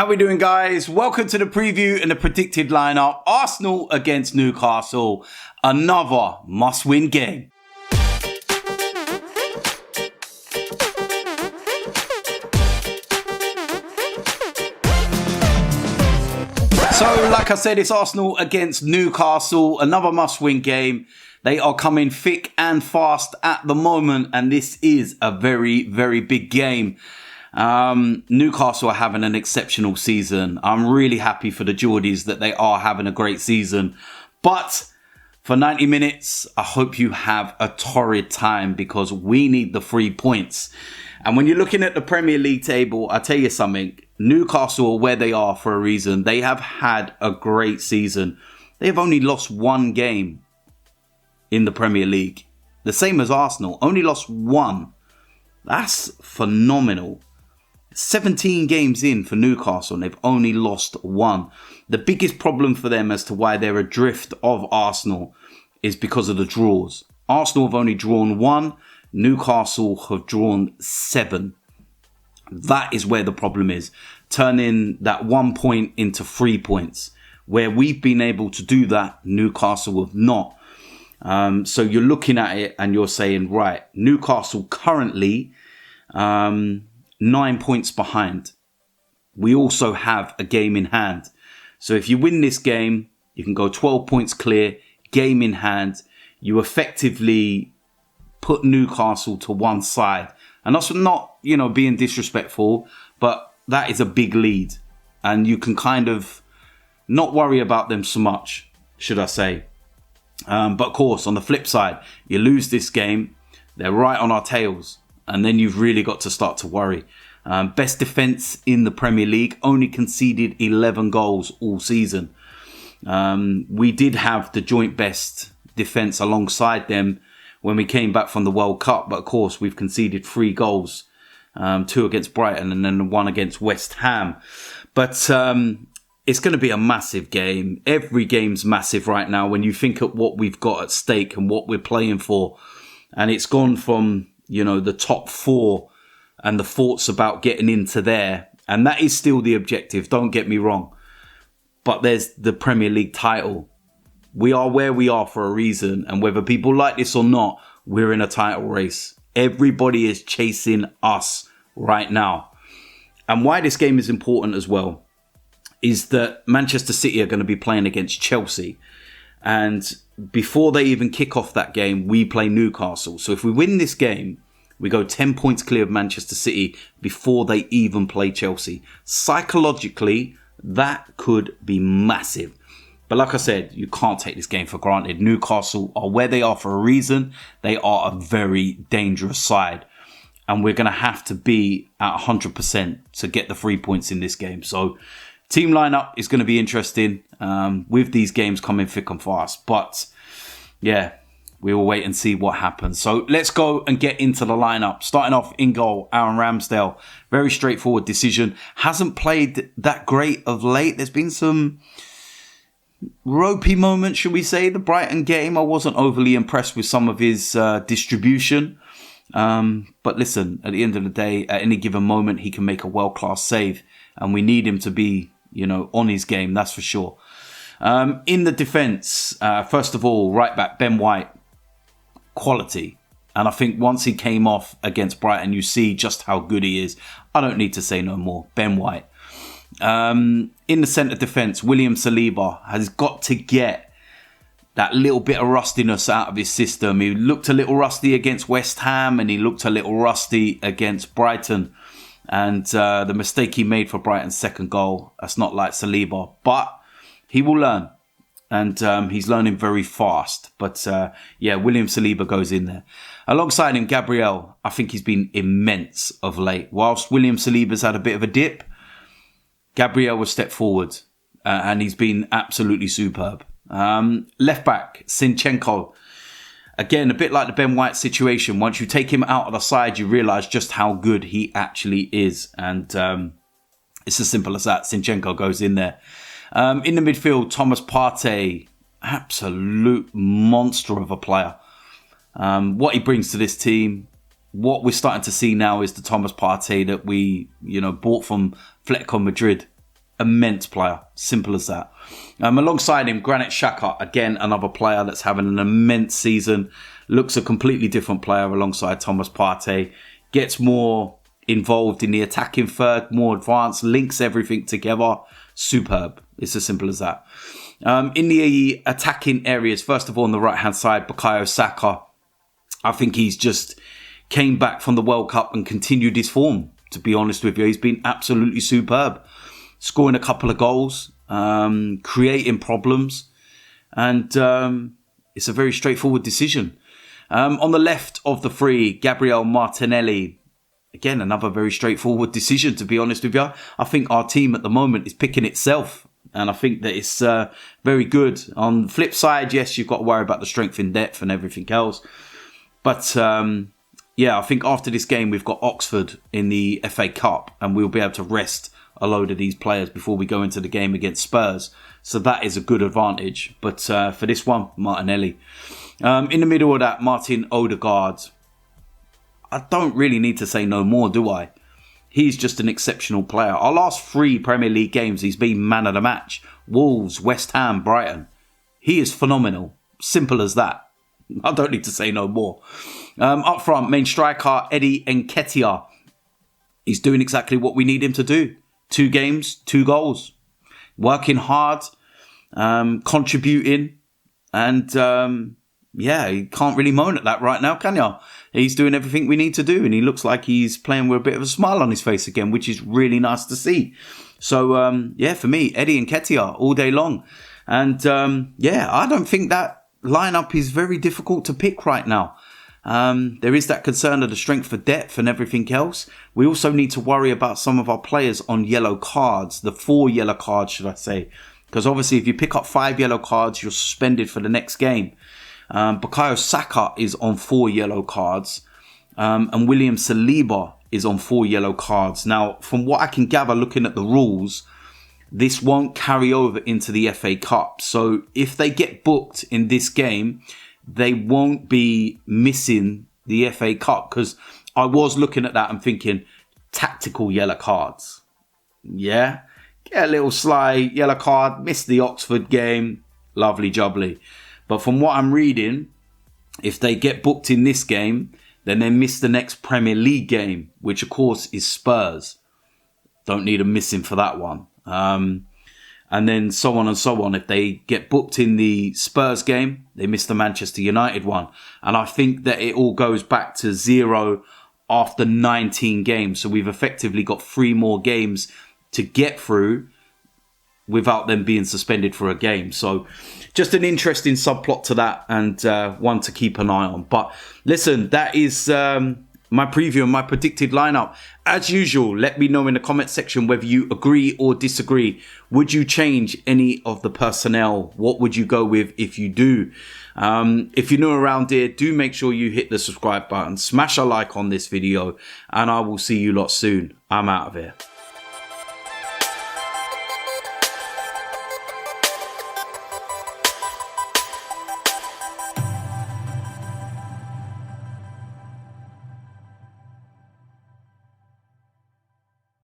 How we doing, guys? Welcome to the preview and the predicted lineup. Arsenal against Newcastle. Another must-win game. So, like I said, it's Arsenal against Newcastle. Another must-win game. They are coming thick and fast at the moment, and this is a very, very big game. Newcastle are having an exceptional season. I'm really happy for the Geordies that they are having a great season. But for 90 minutes, I hope you have a torrid time because we need the 3 points. And when you're looking at the Premier League table, I'll tell you something. Newcastle are where they are for a reason. They have had a great season. They have only lost one game in the Premier League. The same as Arsenal, only lost one. That's phenomenal. 17 games in for Newcastle and they've only lost one. The biggest problem for them as to why they're adrift of Arsenal is because of the draws. Arsenal have only drawn one. Newcastle have drawn 7. That is where the problem is. Turning that 1 point into 3 points. Where we've been able to do that, Newcastle have not. So you're looking at it and you're saying, right, Newcastle currently 9 points behind. We also have a game in hand. So if you win this game, you can go 12 points clear, game in hand. You effectively put Newcastle to one side. And that's not, being disrespectful, but that is a big lead. And you can kind of not worry about them so much, should I say. But of course, on the flip side, you lose this game, they're right on our tails. And then you've really got to start to worry. Best defence in the Premier League, only conceded 11 goals all season. We did have the joint best defence alongside them when we came back from the World Cup. But of course, we've conceded 3 goals, 2 against Brighton and then 1 against West Ham. But it's going to be a massive game. Every game's massive right now when you think of what we've got at stake and what we're playing for. And it's gone from the top 4 and the thoughts about getting into there. And that is still the objective, don't get me wrong. But there's the Premier League title. We are where we are for a reason. And whether people like this or not, we're in a title race. Everybody is chasing us right now. And why this game is important as well is that Manchester City are going to be playing against Chelsea. And before they even kick off that game, we play Newcastle. So if we win this game, we go 10 points clear of Manchester City before they even play Chelsea. Psychologically, that could be massive. But like I said, you can't take this game for granted. Newcastle are where they are for a reason. They are a very dangerous side. And we're going to have to be at 100% to get the 3 points in this game. So team lineup is going to be interesting with these games coming thick and fast. But yeah, we will wait and see what happens. So let's go and get into the lineup. Starting off in goal, Aaron Ramsdale. Very straightforward decision. Hasn't played that great of late. There's been some ropey moments, should we say. The Brighton game, I wasn't overly impressed with some of his distribution. But listen, at the end of the day, at any given moment, he can make a world-class save. And we need him to be, on his game, that's for sure. In the defence, first of all, right back, Ben White. Quality. And I think once he came off against Brighton, you see just how good he is. I don't need to say no more. Ben White. In the centre defence, William Saliba has got to get that little bit of rustiness out of his system. He looked a little rusty against West Ham and he looked a little rusty against Brighton. And the mistake he made for Brighton's second goal, that's not like Saliba. But he will learn. And he's learning very fast. But William Saliba goes in there. Alongside him, Gabriel, I think he's been immense of late. Whilst William Saliba's had a bit of a dip, Gabriel will step forward. And he's been absolutely superb. Left back, Zinchenko. Again, a bit like the Ben White situation. Once you take him out of the side, you realise just how good he actually is. And it's as simple as that. Zinchenko goes in there. In the midfield, Thomas Partey, absolute monster of a player. What he brings to this team, what we're starting to see now is the Thomas Partey that we, bought from Atletico Madrid immense player. Simple as that. Alongside him, Granit Xhaka, again, another player that's having an immense season. Looks a completely different player alongside Thomas Partey. Gets more involved in the attacking third, more advanced, links everything together. Superb. It's as simple as that. In the attacking areas, first of all, on the right-hand side, Bukayo Saka. I think he's just came back from the World Cup and continued his form, to be honest with you. He's been absolutely superb. Scoring a couple of goals, creating problems, and it's a very straightforward decision. On the left of the three, Gabriel, Martinelli. Again, another very straightforward decision, to be honest with you. I think our team at the moment is picking itself, and I think that it's very good. On the flip side, yes, you've got to worry about the strength in depth and everything else. But yeah, I think after this game, we've got Oxford in the FA Cup, and we'll be able to rest a load of these players before we go into the game against Spurs. So that is a good advantage. But for this one, Martinelli. In the middle of that, Martin Odegaard. I don't really need to say no more, do I? He's just an exceptional player. Our last 3 Premier League games, he's been man of the match. Wolves, West Ham, Brighton. He is phenomenal. Simple as that. I don't need to say no more. Up front, main striker, nketiah. He's doing exactly what we need him to do. 2 games, 2 goals. Working hard, contributing, and yeah, you can't really moan at that right now, can you? He's doing everything we need to do, and he looks like he's playing with a bit of a smile on his face again, which is really nice to see. So, yeah, for me, nketiah all day long. And, yeah, I don't think that lineup is very difficult to pick right now. There is that concern of the strength for depth and everything else. We also need to worry about some of our players on yellow cards, the 4 yellow cards, should I say. Because obviously, if you pick up 5 yellow cards, you're suspended for the next game. Bukayo Saka is on 4 yellow cards, and William Saliba is on 4 yellow cards. Now, from what I can gather looking at the rules, this won't carry over into the FA Cup. So if they get booked in this game, they won't be missing the FA Cup, because I was looking at that and thinking, tactical yellow cards. Yeah, get a little sly yellow card, miss the Oxford game, lovely jubbly. But from what I'm reading, if they get booked in this game, then they miss the next Premier League game, which of course is Spurs. Don't need them missing for that one. And then so on and so on. If they get booked in the Spurs game, they miss the Manchester United one. And I think that it all goes back to 0 after 19 games. So we've effectively got 3 more games to get through without them being suspended for a game. So just an interesting subplot to that, and one to keep an eye on. But listen, that is my preview and my predicted lineup. As usual, let me know in the comment section whether you agree or disagree. Would you change any of the personnel? What would you go with if you do? If you're new around here, do make sure you hit the subscribe button, smash a like on this video, and I will see you lot soon. I'm out of here.